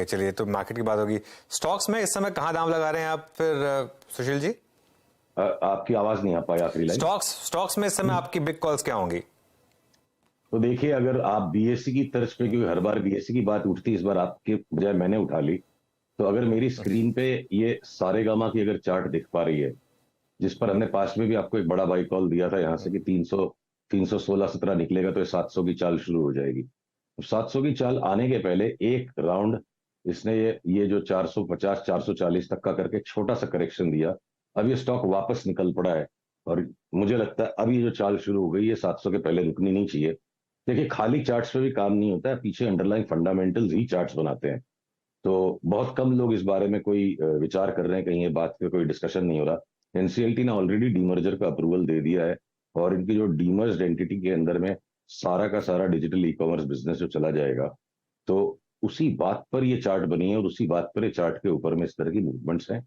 चलिए, तो मार्केट की बात होगी। स्टॉक्स में इस समय कहाँ दाम लगा रहे हैं आप फिर सुशील जी? आपकी आवाज नहीं आ पाई आखिरी लाइन। स्टॉक्स में इस समय आपकी बिग कॉल्स क्या होंगी? तो देखिए, अगर आप बीएससी की तर्ज पे, क्योंकि हर बार बीएससी की बात उठती है, इस बार आपके बजाय मैंने उठा ली, तो अगर मेरी स्क्रीन पे ये सारेगामा की अगर चार्ट दिख पा रही है, जिस पर हमने पास्ट में भी आपको एक बड़ा बाई कॉल दिया था यहाँ से कि 316-17 निकलेगा तो 700 की चाल शुरू हो जाएगी। 700 की चाल आने के पहले एक राउंड इसने ये जो 450 440 तक का करके एक छोटा सा करेक्शन दिया। अब ये स्टॉक वापस निकल पड़ा है और मुझे लगता है अब ये जो चाल शुरू हो गई है 700 के पहले रुकनी नहीं चाहिए। देखिए, खाली चार्ट्स पे भी काम नहीं होता है, पीछे अंडरलाइन फंडामेंटल्स ही चार्ट्स बनाते हैं। तो बहुत कम लोग इस बारे में कोई विचार कर रहे हैं, कहीं ये बात पे कोई डिस्कशन नहीं हो रहा। एनसीएलटी ने ऑलरेडी डीमर्जर का अप्रूवल दे दिया है और इनकी जो डीमर्ज्ड एंटिटी के अंदर में सारा का सारा डिजिटल ई कॉमर्स बिजनेस जो चला जाएगा, तो उसी बात पर ये चार्ट बनी है और उसी बात पर ये चार्ट के ऊपर में इस तरह की मूवमेंट्स हैं।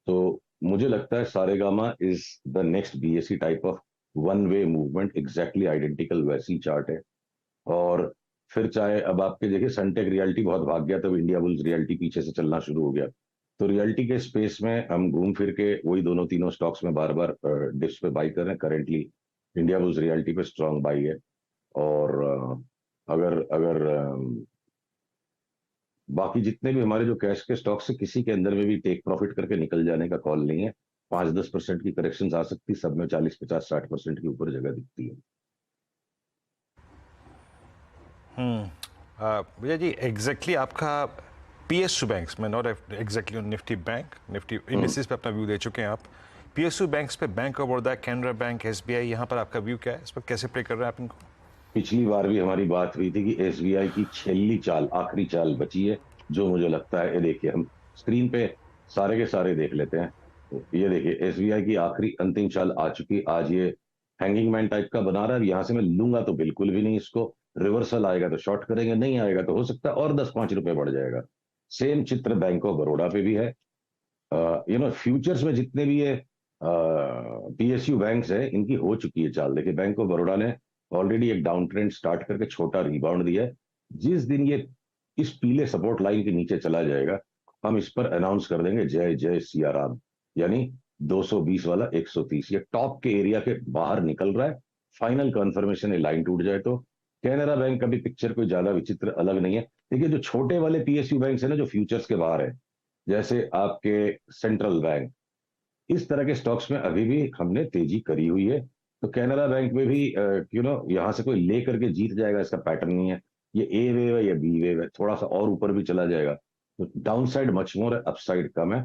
तो मुझे लगता है Saregama is the next BSc type of one way movement, exactly identical वैसी चार्ट है। और फिर चाहे अब आपके देखिए सनटेक रियल्टी बहुत भाग गया, तब इंडिया बुल्स रियल्टी पीछे से चलना शुरू हो गया। तो रियल्टी के स्पेस में हम घूम फिर के वही दोनों तीनों स्टॉक्स में बार बार डिप्स पे बाई कर रहे हैं। करेंटली इंडिया बुल्स रियल्टी पे स्ट्रांग बाई है। और अगर अगर बाकी जितने भी हमारे जो कैश के स्टॉक्स है, किसी के अंदर में भी टेक प्रॉफिट करके निकल जाने का कॉल नहीं है। 5-10% की करेक्शन आ सकती, सब में 40-50-60% के ऊपर जगह दिखती है। भैया जी, एग्जैक्टली आपका पीएसयू बैंक्स में, not exactly Nifty bank, Nifty indices पे अपना व्यू दे चुके हैं आप। पीएसयू बैंक्स पे bank of Baroda, Canara bank, SBI, यहाँ पर आपका व्यू क्या है? इस पर कैसे प्ले कर रहे हैं आप इनको? पिछली बार भी हमारी बात हुई थी कि एसबीआई की छेली चाल, आखिरी चाल बची है, जो मुझे लगता है, ये देखिए हम स्क्रीन पे सारे के सारे देख लेते हैं। तो ये देखिए एसबीआई की आखिरी अंतिम चाल आ चुकी। आज ये हैंगिंग मैन टाइप का बना रहा है। यहां से मैं लूंगा तो बिल्कुल भी नहीं इसको। रिवर्सल आएगा तो शॉर्ट करेंगे, नहीं आएगा तो हो सकता है और 10-5 रुपए बढ़ जाएगा। सेम चित्र बैंक ऑफ बड़ौदा पे भी है। फ्यूचर्स में जितने भी ये पीएसयू बैंक्स है, इनकी हो चुकी है चाल। देखिए बैंक ऑफ बड़ौदा ने ऑलरेडी एक डाउन ट्रेंड स्टार्ट करके छोटा रिबाउंड दिया है। जिस दिन ये इस पीले सपोर्ट लाइन के नीचे चला जाएगा, हम इस पर अनाउंस कर देंगे जय जय सिया राम, यानी 220 वाला 130। ये टॉप के एरिया के बाहर निकल रहा है। फाइनल कंफर्मेशन, ये लाइन टूट जाए तो। कैनरा बैंक का भी पिक्चर कोई ज्यादा विचित्र अलग नहीं है। देखिए जो छोटे वाले पीएसयू बैंक है ना, जो फ्यूचर्स के बाहर है, जैसे आपके सेंट्रल बैंक, इस तरह के स्टॉक्स में अभी भी हमने तेजी करी हुई है। तो कैनरा बैंक में भी यहां से कोई ले करके जीत जाएगा, इसका पैटर्न नहीं है। ये ए वेव है या बी वेव है, थोड़ा सा और ऊपर भी चला जाएगा तो डाउन साइड मच मोर है, अपसाइड कम है।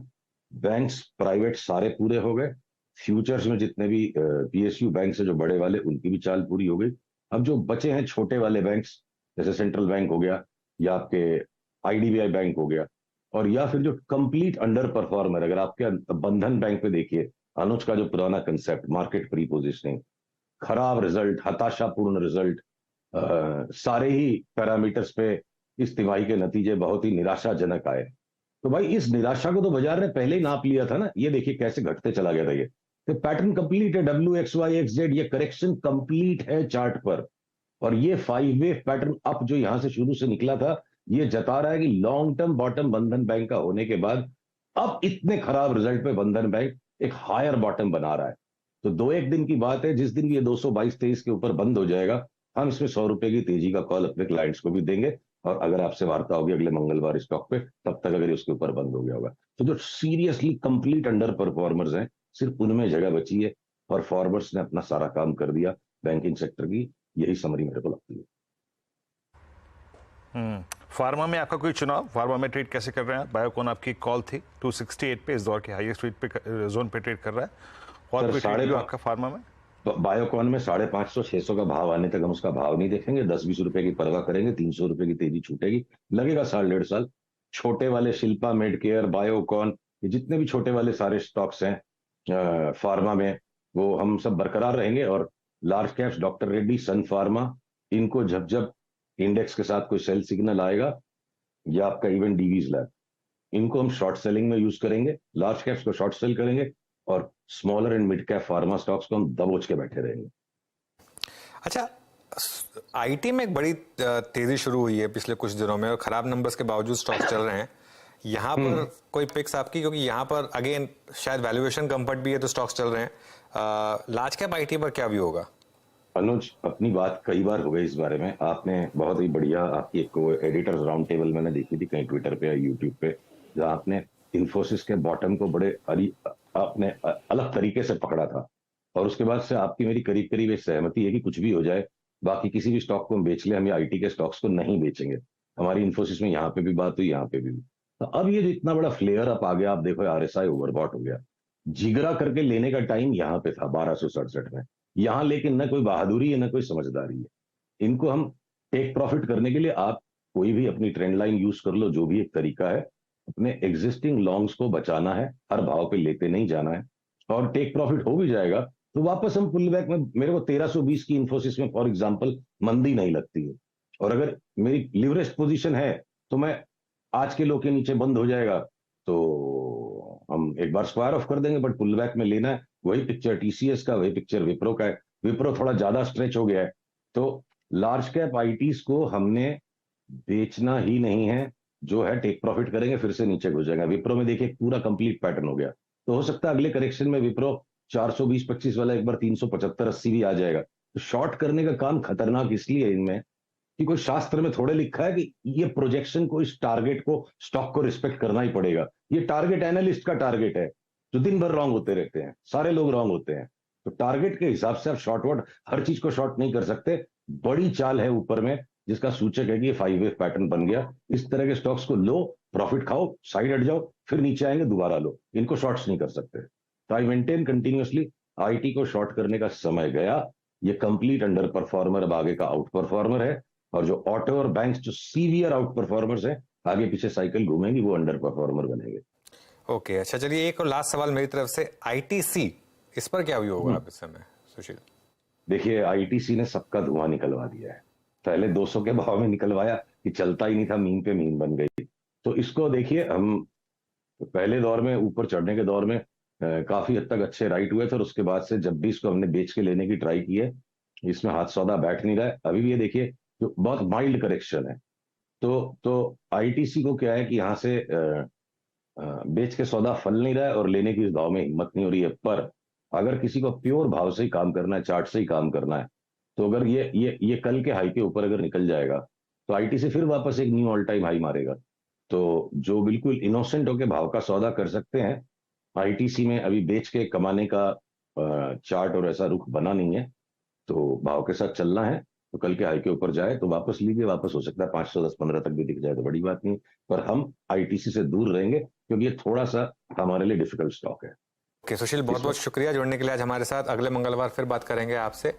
बैंक्स प्राइवेट सारे पूरे हो गए। फ्यूचर्स में जितने भी पीएसयू बैंक है जो बड़े वाले, उनकी भी चाल पूरी हो गई। अब जो बचे हैं छोटे वाले बैंक्स, जैसे सेंट्रल बैंक हो गया या आपके आईडीबीआई बैंक हो गया, और या फिर जो कंप्लीट अंडर परफॉर्मर, अगर आपके बंधन बैंक पे देखिए, अनुज का जो पुराना कंसेप्ट मार्केट प्री पोजिशनिंग, खराब रिजल्ट, हताशापूर्ण रिजल्ट, सारे ही पैरामीटर्स पे इस तिमाही के नतीजे बहुत ही निराशाजनक आए। तो भाई इस निराशा को तो बाजार ने पहले ही नाप लिया था ना। ये देखिए कैसे घटते चला गया था ये। तो पैटर्न कंप्लीट है, WXY XZ, ये करेक्शन कंप्लीट है चार्ट पर। और ये 5 वे पैटर्न अप जो यहां से शुरू से निकला था, ये जता रहा है कि लॉन्ग टर्म बॉटम बंधन बैंक का होने के बाद अब इतने खराब रिजल्ट पे बंधन बैंक एक हायर बॉटम बना रहा है। तो 2-1 दिन की बात है, जिस दिन ये 222-23 के ऊपर बंद हो जाएगा, हम इसमें 100 रुपए की तेजी का कॉल अपने क्लाइंट्स को भी देंगे। और अगर आपसे वार्ता होगी अगले मंगलवार स्टॉक पे, तब तक अगर उसके ऊपर बंद हो गया होगा, तो जो सीरियसली कंप्लीट अंडर परफॉर्मर्स हैं, सिर्फ उनमें जगह बची है और फॉरवर्ड्स ने अपना सारा काम कर दिया बैंकिंग सेक्टर की। यही समरी मेरे को लगती है। फार्मा में आपका कोई चुनाव? फार्मा में ट्रेड कैसे कर रहे हैं? बायोकॉन आपकी कॉल थी 268 पे, इस दौर के हाईएस्ट रेट पे जोन पे ट्रेड कर रहा है। और कोई ट्रेड आपका फार्मा में? तो बायोकॉन में 550-600 का भाव आने तक हम उसका भाव नहीं देखेंगे। 10-20 रुपए की परवाह करेंगे। 300 रुपए की तेजी छूटेगी, लगेगा 1.5 साल। छोटे वाले शिल्पा मेडकेयर, बायोकॉन, ये जितने भी छोटे वाले सारे स्टॉक्स हैं फार्मा में, वो हम सब बरकरार रहेंगे। और लार्ज कैप्स, डॉक्टर रेड्डी, सन फार्मा, इनको जब जब इंडेक्स के साथ कोई सेल सिग्नल आएगा, या आपका इवन डीवीज लैब, इनको हम शॉर्ट सेलिंग में यूज करेंगे। लार्ज कैप्स को शॉर्ट सेल करेंगे और smaller and mid cap pharma stocks को हम दबोच के बैठे रहेंगे। अच्छा, आईटी में एक बड़ी तेजी शुरू हुई है पिछले कुछ दिनों में और खराब नंबर्स के बावजूद स्टॉक चल रहे हैं। यहाँ पर कोई पिक्स आपकी, क्योंकि यहाँ पर अगेन शायद वैल्यूएशन कंफर्ट भी है तो स्टॉक्स चल रहे हैं। लार्ज कैप आईटी पर क्या व्यू होगा? अनुज, अपनी बात कई बार हो गई इस बारे में। आपने बहुत ही बढ़िया, आपकी एक एडिटर्स राउंड टेबल मैंने देखी थी कहीं ट्विटर पे या यूट्यूब पे, जहां आपने इन्फोसिस के बॉटम को बड़े आपने अलग तरीके से पकड़ा था। और उसके बाद से आपकी मेरी करीब करीब एक सहमति है कि कुछ भी हो जाए, बाकी किसी भी स्टॉक को हम बेच ले, हम आईटी के स्टॉक्स को नहीं बेचेंगे। हमारी इन्फोसिस में यहाँ पे भी बात हुई, यहाँ पे भी। तो अब ये जो इतना बड़ा फ्लेयर अप आ गया, आप देखो आरएसआई ओवरबॉट हो गया। जिगरा करके लेने का टाइम यहाँ पे था 1267 में, यहाँ लेकिन न कोई बहादुरी है न कोई समझदारी है। इनको हम टेक प्रॉफिट करने के लिए आप कोई भी अपनी ट्रेंड लाइन यूज कर लो, जो भी एक तरीका है। अपने एग्जिस्टिंग लॉन्ग्स को बचाना है, हर भाव पे लेते नहीं जाना है। और टेक प्रॉफिट हो भी जाएगा तो वापस हम पुल बैक में, मेरे को 1320 की इन्फोसिस में फॉर एग्जांपल मंदी नहीं लगती है। और अगर मेरी लिवरेज पोजीशन है तो मैं आज के लो के नीचे बंद हो जाएगा तो हम एक बार स्क्वायर ऑफ कर देंगे, बट पुल बैक में लेना है। वही पिक्चर टीसीएस का, वही पिक्चर विप्रो का है। विप्रो थोड़ा ज्यादा स्ट्रेच हो गया है, तो लार्ज कैप आईटीज को हमने बेचना ही नहीं है। जो है टेक प्रॉफिट करेंगे, फिर से नीचे घुस जाएगा। विप्रो में देखिए पूरा कंप्लीट पैटर्न हो गया, तो हो सकता है अगले करेक्शन में विप्रो 420-25 वाला एक बार 375-80 भी आ जाएगा। तो शॉर्ट करने का काम खतरनाक इसलिए है इनमें कि कोई शास्त्र में थोड़े लिखा है कि ये प्रोजेक्शन को, इस टारगेट को, स्टॉक को रिस्पेक्ट करना ही पड़ेगा। ये टारगेट एनालिस्ट का टारगेट है, जो दिन भर रॉन्ग होते रहते हैं, सारे लोग रॉन्ग होते हैं। तो टारगेट के हिसाब से आप शॉर्टवर्ड हर चीज को शॉर्ट नहीं कर सकते। बड़ी चाल है ऊपर में जिसका सूचक है कि ये 5 वेव पैटर्न बन गया। इस तरह के स्टॉक्स को लो, प्रॉफिट खाओ, साइड हट जाओ, फिर नीचे आएंगे दोबारा लो। इनको शॉर्ट्स नहीं कर सकते। तो आई मेंटेन कंटिन्यूअसली, आईटी को शॉर्ट करने का समय गया। ये कंप्लीट अंडर परफॉर्मर अब आगे का आउट परफॉर्मर है। और जो ऑटो और बैंक्स जो सीवियर आउट परफॉर्मर्स हैं, आगे पीछे साइकिल घूमेंगी, वो अंडर परफॉर्मर बनेंगे। ओके, अच्छा चलिए एक और लास्ट सवाल मेरी तरफ से, आईटीसी इस पर क्या व्यू होगा आप इस समय सुशील? देखिए, आईटीसी ने सबका धुआं निकलवा दिया है। पहले 200 के भाव में निकलवाया कि चलता ही नहीं था, मीन पे मीन बन गई। तो इसको देखिए, हम पहले दौर में, ऊपर चढ़ने के दौर में काफी हद तक अच्छे राइट हुए थे। और उसके बाद से जब भी इसको हमने बेच के लेने की ट्राई की है, इसमें हाथ सौदा बैठ नहीं रहा है। अभी भी ये देखिए, जो बहुत माइल्ड करेक्शन है। तो आईटीसी को क्या है कि यहाँ से बेच के सौदा फल नहीं रहा है और लेने की इस भाव में हिम्मत नहीं हो रही है। पर अगर किसी को प्योर भाव से ही काम करना है, चार्ट से ही काम करना है, तो अगर ये कल के हाई के ऊपर अगर निकल जाएगा तो आईटीसी फिर वापस एक न्यू ऑल टाइम हाई मारेगा। तो जो बिल्कुल इनोसेंट होके भाव का सौदा कर सकते हैं, आईटीसी में अभी बेच के कमाने का चार्ट और ऐसा रुख बना नहीं है। तो भाव के साथ चलना है, तो कल के हाई के ऊपर जाए तो वापस लीजिए। वापस हो सकता है 510-15 तक भी दिख जाए तो बड़ी बात नहीं। पर हम आईटीसी से दूर रहेंगे क्योंकि ये थोड़ा सा हमारे लिए डिफिकल्ट स्टॉक है। ओके सुशील, बहुत बहुत शुक्रिया जुड़ने के लिए आज हमारे साथ। अगले मंगलवार फिर बात करेंगे आपसे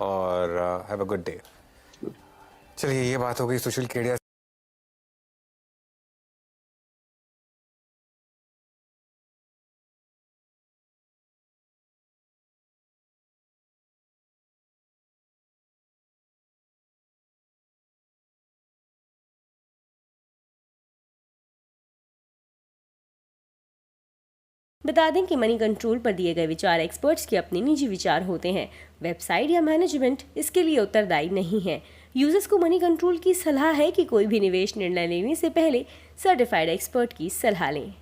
और हैव अ गुड डे। चलिए, ये बात हो गई सुशील केडिया। बता दें कि मनी कंट्रोल पर दिए गए विचार एक्सपर्ट्स के अपने निजी विचार होते हैं। वेबसाइट या मैनेजमेंट इसके लिए उत्तरदायी नहीं है। यूजर्स को मनी कंट्रोल की सलाह है कि कोई भी निवेश निर्णय लेने से पहले सर्टिफाइड एक्सपर्ट की सलाह लें।